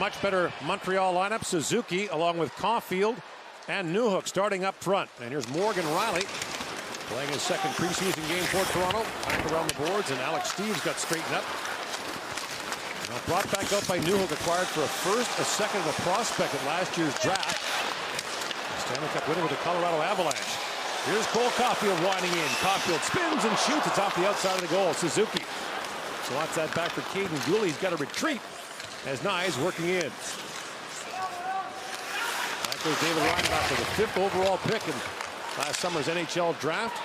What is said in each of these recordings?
much better Montreal lineup. Suzuki along with Caulfield and Newhook starting up front. And here's Morgan Riley playing his second preseason game for Toronto. Back around the boards, and Alex Steeves got straightened up. Now brought back out by Newhook, acquired for a first, a second, and a prospect at last year's draft. Stanley Cup winner with the Colorado Avalanche. Here's Cole Caulfield winding in. Caulfield spins and shoots. It's off the outside of the goal. Suzuki slots that back for Caden Gooley. He's got a retreat as Nyes working in. Back goes David Reinbach for the 5th overall pick in last summer's NHL draft.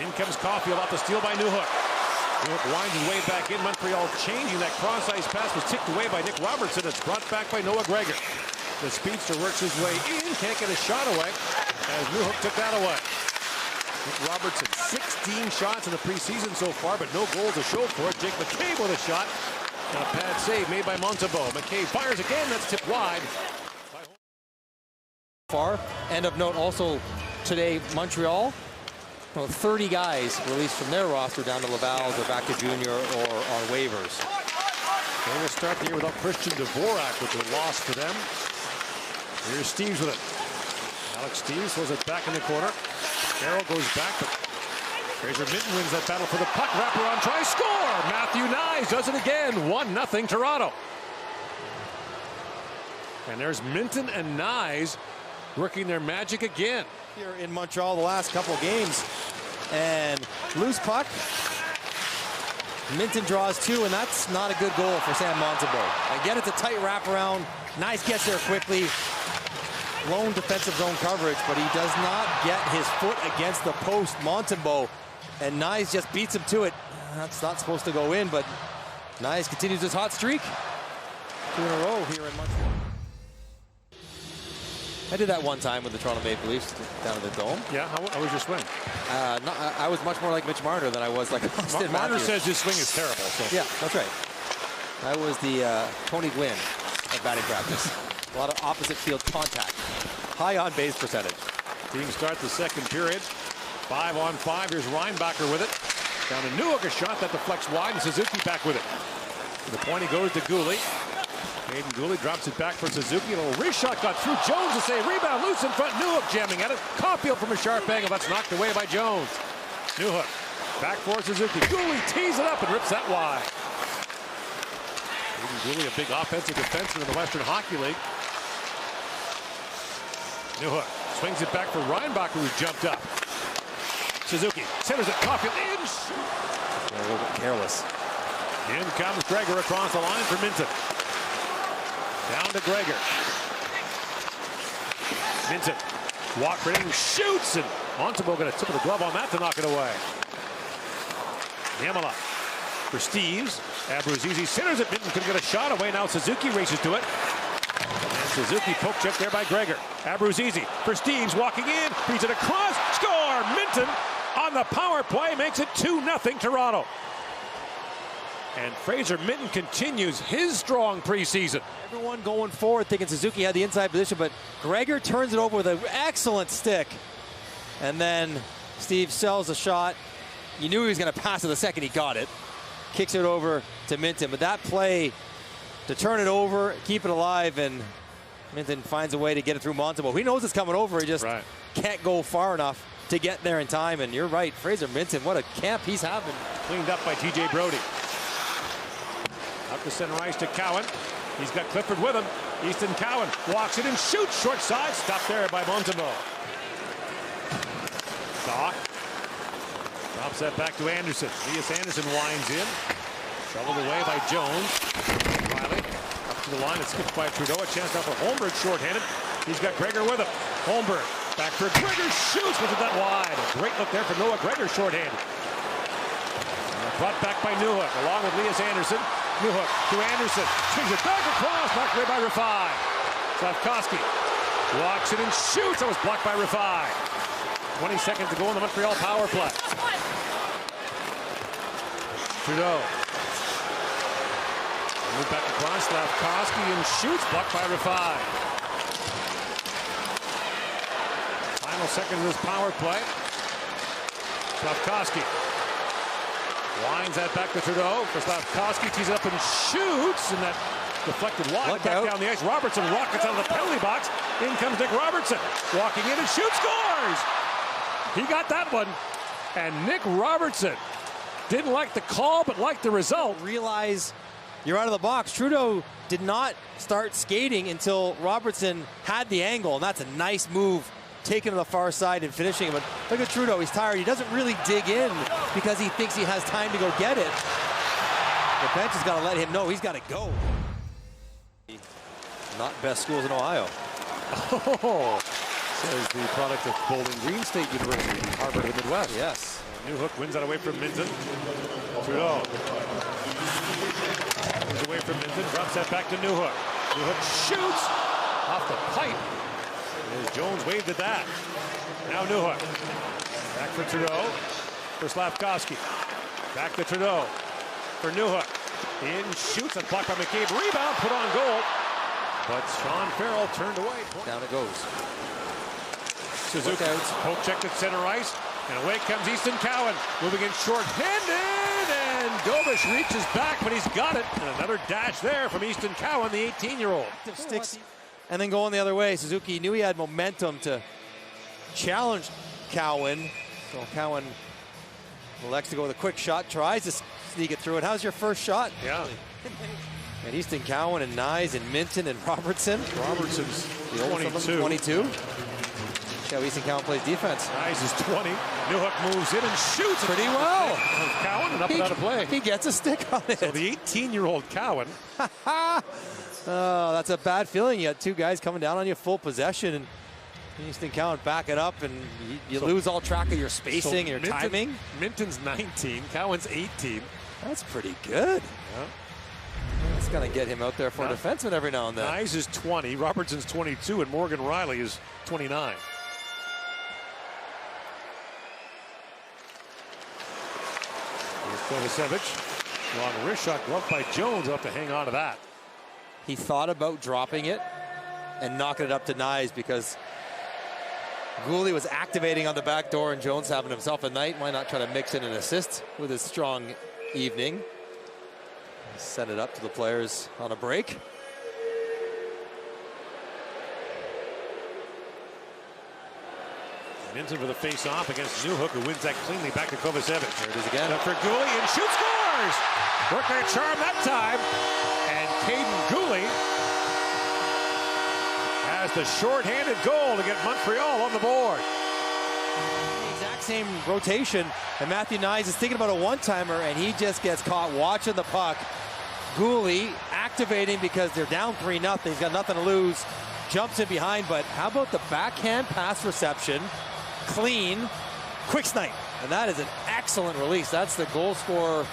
In comes Caulfield off the steal by Newhook. Newhook winds his way back in. Montreal changing. That cross-ice pass was ticked away by Nick Robertson. It's brought back by Noah Gregor. The speedster works his way in. Can't get a shot away as Newhook took that away. Nick Robertson, 16 shots in the preseason so far, but no goals to show for it. Jake McCabe with a shot. And a pad save made by Montembeault. McCabe fires again. That's tipped wide. Far. End of note also today, Montreal. 30 guys released from their roster down to Laval, they're back to junior or on waivers. They will start the year without Christian Dvorak, which was a loss for them. Here's Steeves with it. Alex Steeves throws it back in the corner. Carroll goes back, but Fraser Minton wins that battle for the puck. Wraparound try, score! Matthew Nyes does it again. 1-0 Toronto. And there's Minton and Nyes working their magic again. Here in Montreal the last couple of games. And loose puck. Minton draws 2, and that's not a good goal for Sam Montembeault. Again, it's a tight wraparound. Nyes gets there quickly. Lone defensive zone coverage, but he does not get his foot against the post. Montembeault, and Nyes just beats him to it. That's not supposed to go in, but Nyes continues his hot streak. 2 in a row here in Montreal. I did that one time with the Toronto Maple Leafs down at the Dome. Yeah, how was your swing? I was much more like Mitch Marner than I was like Austin Marner Matthews. says his swing is terrible. So. Yeah, that's right. I was the Tony Gwynn of batting practice. A lot of opposite field contact. High on base percentage. Team start the second period. 5-on-5. Here's Reinbacher with it. Down to Newhook, a shot that deflects wide, and Suzuki back with it. To the point he goes to Gooley. Caden Gooley drops it back for Suzuki. A little wrist shot got through Jones to save. Rebound loose in front. Newhook jamming at it. Caulfield from a sharp angle. That's knocked away by Jones. Newhook back for Suzuki. Gooley tees it up and rips that wide. Caden Gooley, a big offensive defenseman in the Western Hockey League. Newhook swings it back for Reinbacher, who jumped up. Suzuki centers it. Caulfield in. A little bit careless. In comes Gregor across the line for Minton. Down to Gregor. Minton. Walk for it, shoots, and Montembeault got a tip of the glove on that to knock it away. Yamala for Steeves. Abruzzese centers it. Minton couldn't get a shot away. Now Suzuki races to it. And Suzuki poke check there by Gregor. Abruzzese for Steeves walking in. Beats it across. Score! Minton on the power play makes it 2-0 Toronto. And Fraser Minton continues his strong preseason. Everyone going forward thinking Suzuki had the inside position, but Gregor turns it over with an excellent stick. And then Steve sells a shot. You knew he was going to pass it the second he got it. Kicks it over to Minton. But that play to turn it over, keep it alive, and Minton finds a way to get it through Montembeault. He knows it's coming over. He just can't go far enough to get there in time. And you're right, Fraser Minton, what a camp he's having. Cleaned up by TJ Brody. Up the center ice to Cowan. He's got Clifford with him. Easton Cowan walks it and shoots. Short side. Stopped there by Montembeault. Saw. Drops that back to Anderson. Elias Anderson winds in. Shoveled away by Jones. Riley up to the line. It's skipped by Trudeau. A chance now for Holmberg shorthanded. He's got Gregor with him. Holmberg back for Gregor. Shoots. Was it that wide? A great look there for Noah Gregor shorthanded. Brought back by Newhook along with Elias Anderson. Newhook to Anderson. Swings it back across. Knocked away by Rafai. Slavkovsky walks it and shoots. That was blocked by Rafai. 20 seconds to go in the Montreal power play. Trudeau. Move back across. Slavkovsky and shoots. Blocked by Rafai. Final seconds of this power play. Slavkovsky. Winds that back to Trudeau. For Slavkovsky, tees it up and shoots. And that deflected wide. Look back out. down the ice. Robertson rockets out of the penalty box. In comes Nick Robertson. Walking in and shoots, scores! He got that one. And Nick Robertson didn't like the call, but liked the result. Realize you're out of the box. Trudeau did not start skating until Robertson had the angle, and that's a nice move, taking to the far side and finishing. But look at Trudeau, he's tired. He doesn't really dig in because he thinks he has time to go get it. The bench has got to let him know he's got to go. Not best schools in Ohio. Oh, says the product of Bowling Green State University, Harvard of the Midwest. Yes. Newhook wins that away from Minton. Trudeau moves away from Minton, drops that back to Newhook. Newhook shoots off the pipe. As Jones waved at that. Now Newhook. Back for Trudeau. For Slavkovsky. Back to Trudeau. For Newhook. In, shoots, and blocked by McCabe. Rebound, put on goal. But Sean Farrell turned away. Down it goes. Suzuki poke checked at center ice. And away comes Easton Cowan, moving in short-handed, and Dobish reaches back, but he's got it. And another dash there from Easton Cowan, the 18-year-old. Sticks and then going the other way. Suzuki knew he had momentum to challenge Cowan. So Cowan elects to go with a quick shot, tries to sneak it through it. How's your first shot? Yeah. And Easton Cowan and Nyes and Minton and Robertson. Robertson's The oldest of them, 22. 22. How Easton Cowan plays defense. Nyes is 20. Newhook moves in and shoots Pretty well. Cowan and up and out of play. He gets a stick on it. So the 18-year-old Cowan. Oh, that's a bad feeling. You got two guys coming down on you full possession, and Easton Cowan backing up, and you lose all track of your spacing and your timing. Minton's 19. Cowan's 18. That's pretty good. Yeah. That's going to get him out there for a defenseman every now and then. Nyes is 20. Robertson's 22. And Morgan Riley is 29. Kovacevic. Long wrist shot gloved by Jones. He'll have to hang on to that. He thought about dropping it and knocking it up to Nyes because Gooley was activating on the back door and Jones having himself a night. Why not try to mix in an assist with his strong evening? Send it up to the players on a break. Minton for the face-off against Newhook, who wins that cleanly back to Kovacevic. There it is again. Up for Gooley and shoots, scores! Worked their charm that time. And Caden Gooley has the short-handed goal to get Montreal on the board. Exact same rotation, and Matthew Nyes is thinking about a one-timer, and he just gets caught watching the puck. Gooley activating because they're down 3-0. He's got nothing to lose. Jumps in behind, but how about the backhand pass reception? Clean, quick snipe, and that is an excellent release. That's the goal scorer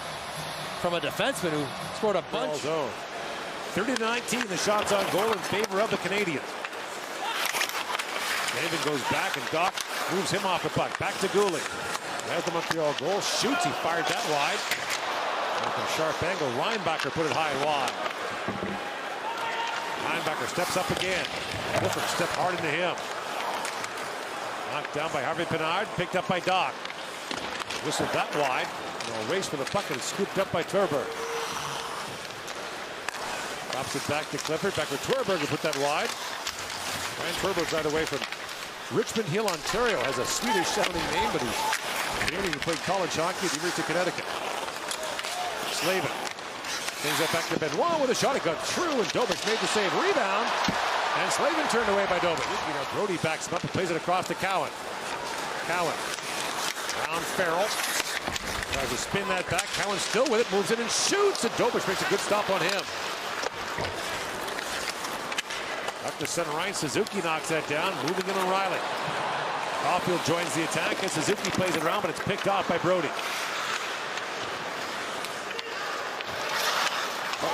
from a defenseman who scored a bunch. 30-19, the shots on goal in favor of the Canadiens. David goes back, and Doc moves him off the puck. Back to Gooley. There's the Montreal goal. Shoots, he fired that wide. And from sharp angle, Reinbacher put it high and wide. Reinbacher steps up again. Clifford stepped hard into him. Knocked down by Harvey Pinard, picked up by Doc. Whistled that wide. A race for the puck and scooped up by Turberg. Drops it back to Clifford, back to Turberg who put that wide. Ryan Turberg's right away from Richmond Hill, Ontario. Has a Swedish sounding name, but he's Canadian. He played college hockey at the University of Connecticut. Slavin brings that back to Benoit with a shot. It got through, and Dobish made the save. Rebound. And Slavin turned away by Dobish. Brody backs him up and plays it across to Cowan. Cowan. Around Farrell. Tries to spin that back. Cowan still with it. Moves in and shoots. And Dobish makes a good stop on him. Up to center ice. Suzuki knocks that down. Moving in on Riley. Caulfield joins the attack. And Suzuki plays it around, but it's picked off by Brody.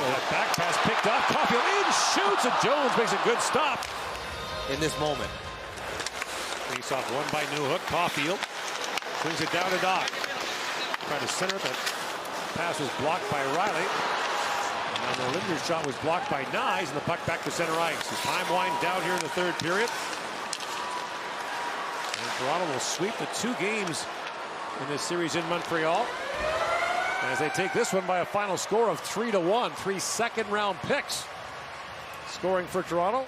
That back pass picked off. Caulfield in, shoots, and Jones makes a good stop. In this moment. Face off won by Newhook. Caulfield swings it down to Doc. Trying to center it. That pass was blocked by Riley. And now the Linder's shot was blocked by Nyes, and the puck back to center ice. As time winds down here in the third period. And Toronto will sweep the 2 games in this series in Montreal. as they take this one by a final score of 3-1. 3 second-round picks scoring for Toronto.